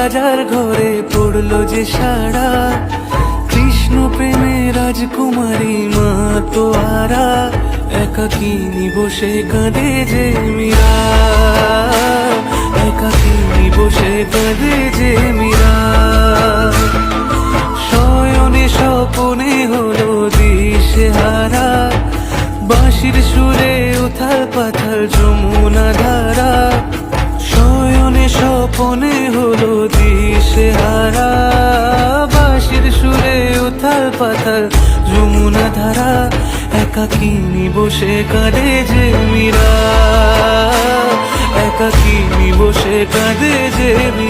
রাজার ঘরে পড়লো যে সারা, কৃষ্ণ প্রেমে রাজকুমারী মা তো আরা, একাকিনী বসে কাঁদে যে মীরা, একাকিনী বসে কাঁদে যে মীরা। শয়নে স্বপনে হলো দিশেহারা, বাঁশির সুরে উথাল পাথাল যমুনা ধারা। শয়নে স্বপনে হলো দিশেহারা, বাঁশির সুরে উথাল পাথাল যমুনা ধারা, একাকিনী বসে কাঁদে যে মীরা, একাকিনী বসে কাঁদে যে মীরা।